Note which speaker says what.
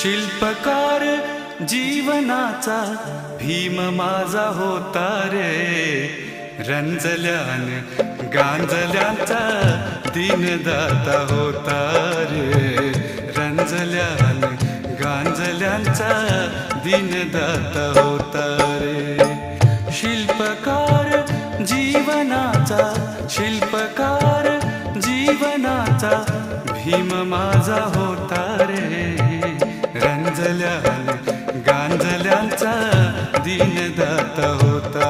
Speaker 1: शिल्पकार जीवनाचा भीम माझा होता रे, रंजल्यान गांजल्यांचा दीनदाता होता रे, रंजल्यान गांजल्यांचा दीनदाता होता रे. शिल्पकार जीवनाचा, शिल्पकार जीवनाचा भीम माझा होता रे, रंजल्यान गांजल्यांचा दीनदाता होता